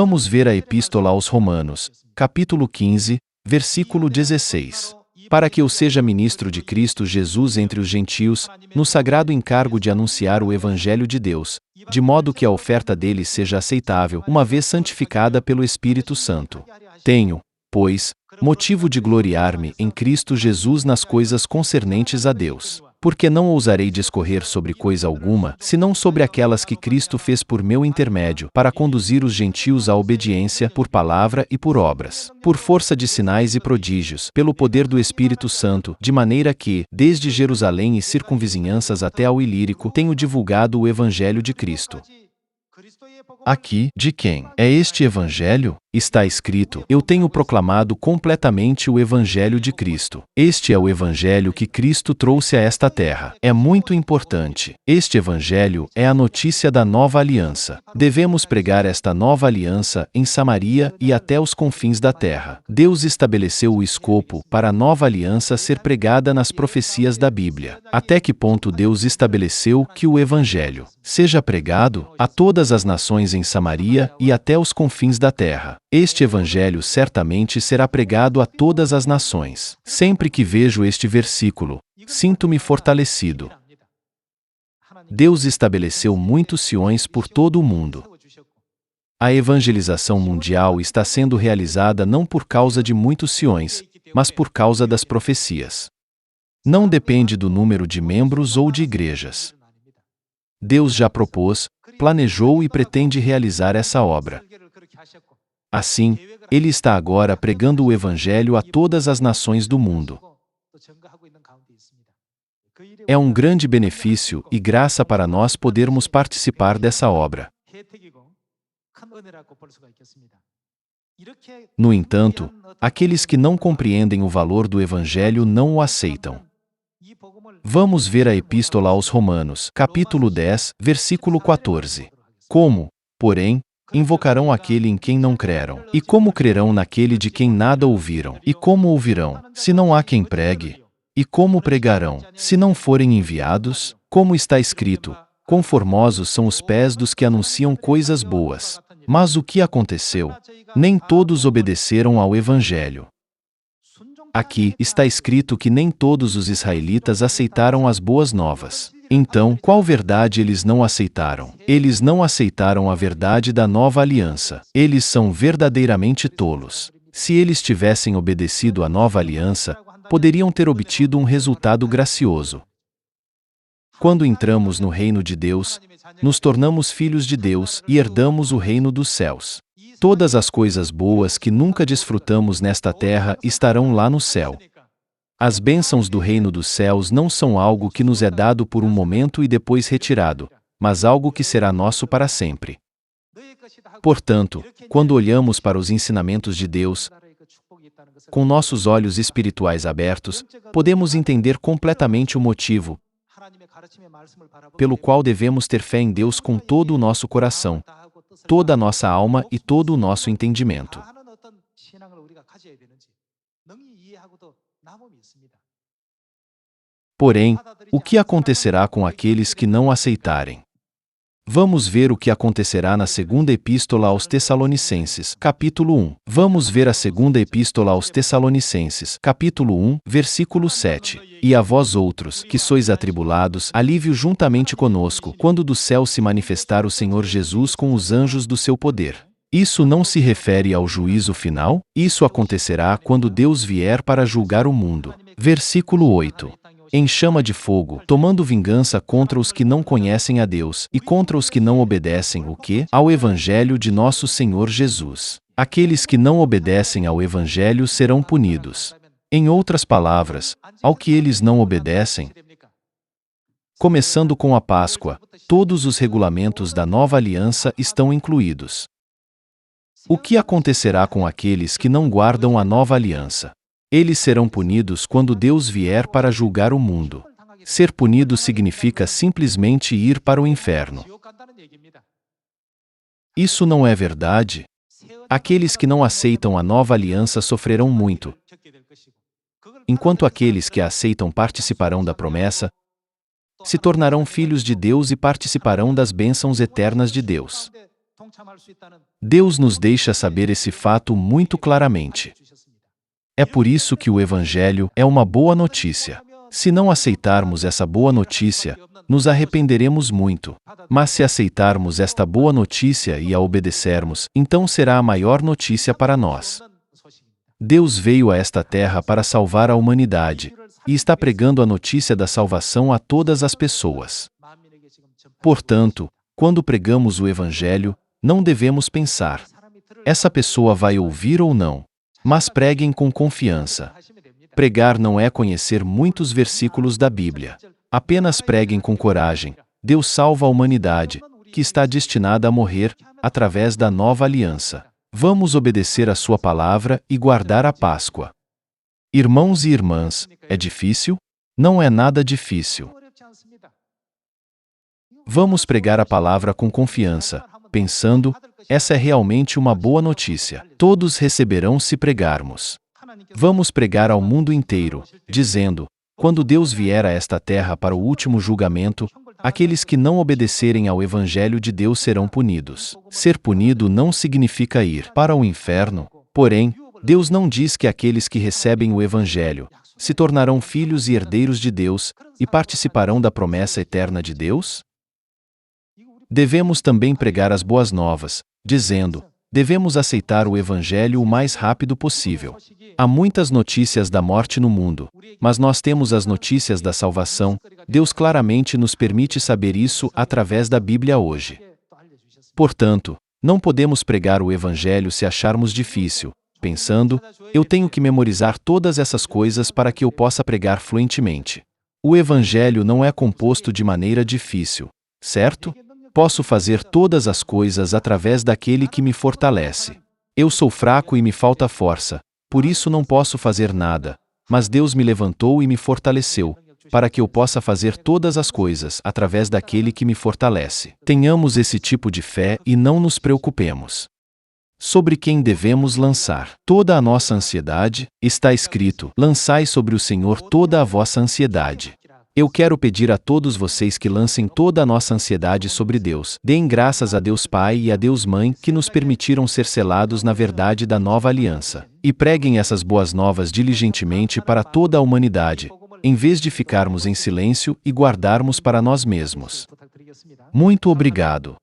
Vamos ver a Epístola aos Romanos, capítulo 15, versículo 16. Para que eu seja ministro de Cristo Jesus entre os gentios, no sagrado encargo de anunciar o Evangelho de Deus, de modo que a oferta deles seja aceitável, uma vez santificada pelo Espírito Santo. Tenho, pois, motivo de gloriar-me em Cristo Jesus nas coisas concernentes a Deus. Porque não ousarei discorrer sobre coisa alguma, senão sobre aquelas que Cristo fez por meu intermédio, para conduzir os gentios à obediência, por palavra e por obras, por força de sinais e prodígios, pelo poder do Espírito Santo, de maneira que, desde Jerusalém e circunvizinhanças até ao Ilírico, tenho divulgado o Evangelho de Cristo. Aqui, de quem é este Evangelho? Está escrito: eu tenho proclamado completamente o Evangelho de Cristo. Este é o Evangelho que Cristo trouxe a esta terra. É muito importante. Este Evangelho é a notícia da nova aliança. Devemos pregar esta nova aliança em Samaria e até os confins da terra. Deus estabeleceu o escopo para a nova aliança ser pregada nas profecias da Bíblia. Até que ponto Deus estabeleceu que o Evangelho seja pregado a todas as nações em Samaria e até os confins da terra. Este Evangelho certamente será pregado a todas as nações. Sempre que vejo este versículo, sinto-me fortalecido. Deus estabeleceu muitos Siões por todo o mundo. A evangelização mundial está sendo realizada não por causa de muitos Siões, mas por causa das profecias. Não depende do número de membros ou de igrejas. Deus já propôs, planejou e pretende realizar essa obra. Assim, Ele está agora pregando o Evangelho a todas as nações do mundo. É um grande benefício e graça para nós podermos participar dessa obra. No entanto, aqueles que não compreendem o valor do Evangelho não o aceitam. Vamos ver a Epístola aos Romanos, capítulo 10, versículo 14. Como, porém, invocarão aquele em quem não creram? E como crerão naquele de quem nada ouviram? E como ouvirão, se não há quem pregue? E como pregarão, se não forem enviados? Como está escrito: conformosos são os pés dos que anunciam coisas boas. Mas o que aconteceu? Nem todos obedeceram ao Evangelho. Aqui está escrito que nem todos os israelitas aceitaram as boas novas. Então, qual verdade eles não aceitaram? Eles não aceitaram a verdade da nova aliança. Eles são verdadeiramente tolos. Se eles tivessem obedecido à nova aliança, poderiam ter obtido um resultado gracioso. Quando entramos no reino de Deus, nos tornamos filhos de Deus e herdamos o reino dos céus. Todas as coisas boas que nunca desfrutamos nesta terra estarão lá no céu. As bênçãos do reino dos céus não são algo que nos é dado por um momento e depois retirado, mas algo que será nosso para sempre. Portanto, quando olhamos para os ensinamentos de Deus, com nossos olhos espirituais abertos, podemos entender completamente o motivo pelo qual devemos ter fé em Deus com todo o nosso coração, toda a nossa alma e todo o nosso entendimento. Porém, o que acontecerá com aqueles que não aceitarem? Vamos ver o que acontecerá na segunda epístola aos Tessalonicenses, capítulo 1. Vamos ver a segunda epístola aos Tessalonicenses, capítulo 1, versículo 7. E a vós outros, que sois atribulados, alívio juntamente conosco, quando do céu se manifestar o Senhor Jesus com os anjos do seu poder. Isso não se refere ao juízo final? Isso acontecerá quando Deus vier para julgar o mundo. Versículo 8. Em chama de fogo, tomando vingança contra os que não conhecem a Deus, e contra os que não obedecem o quê? Ao Evangelho de nosso Senhor Jesus. Aqueles que não obedecem ao Evangelho serão punidos. Em outras palavras, ao que eles não obedecem. Começando com a Páscoa, todos os regulamentos da nova aliança estão incluídos. O que acontecerá com aqueles que não guardam a nova aliança? Eles serão punidos quando Deus vier para julgar o mundo. Ser punido significa simplesmente ir para o inferno. Isso não é verdade? Aqueles que não aceitam a nova aliança sofrerão muito, enquanto aqueles que a aceitam participarão da promessa, se tornarão filhos de Deus e participarão das bênçãos eternas de Deus. Deus nos deixa saber esse fato muito claramente. É por isso que o Evangelho é uma boa notícia. Se não aceitarmos essa boa notícia, nos arrependeremos muito. Mas se aceitarmos esta boa notícia e a obedecermos, então será a maior notícia para nós. Deus veio a esta terra para salvar a humanidade, e está pregando a notícia da salvação a todas as pessoas. Portanto, quando pregamos o Evangelho, não devemos pensar: essa pessoa vai ouvir ou não. Mas preguem com confiança. Pregar não é conhecer muitos versículos da Bíblia. Apenas preguem com coragem. Deus salva a humanidade, que está destinada a morrer, através da nova aliança. Vamos obedecer a sua palavra e guardar a Páscoa. Irmãos e irmãs, é difícil? Não é nada difícil. Vamos pregar a palavra com confiança, pensando: essa é realmente uma boa notícia. Todos receberão se pregarmos. Vamos pregar ao mundo inteiro, dizendo: quando Deus vier a esta terra para o último julgamento, aqueles que não obedecerem ao Evangelho de Deus serão punidos. Ser punido não significa ir para o inferno. Porém, Deus não diz que aqueles que recebem o Evangelho se tornarão filhos e herdeiros de Deus e participarão da promessa eterna de Deus? Devemos também pregar as boas novas, dizendo: devemos aceitar o Evangelho o mais rápido possível. Há muitas notícias da morte no mundo, mas nós temos as notícias da salvação. Deus claramente nos permite saber isso através da Bíblia hoje. Portanto, não podemos pregar o Evangelho se acharmos difícil, pensando: eu tenho que memorizar todas essas coisas para que eu possa pregar fluentemente. O Evangelho não é composto de maneira difícil, certo? Posso fazer todas as coisas através daquele que me fortalece. Eu sou fraco e me falta força, por isso não posso fazer nada, mas Deus me levantou e me fortaleceu, para que eu possa fazer todas as coisas através daquele que me fortalece. Tenhamos esse tipo de fé e não nos preocupemos. Sobre quem devemos lançar toda a nossa ansiedade, está escrito: lançai sobre o Senhor toda a vossa ansiedade. Eu quero pedir a todos vocês que lancem toda a nossa ansiedade sobre Deus. Deem graças a Deus Pai e a Deus Mãe que nos permitiram ser selados na verdade da nova aliança. E preguem essas boas novas diligentemente para toda a humanidade, em vez de ficarmos em silêncio e guardarmos para nós mesmos. Muito obrigado.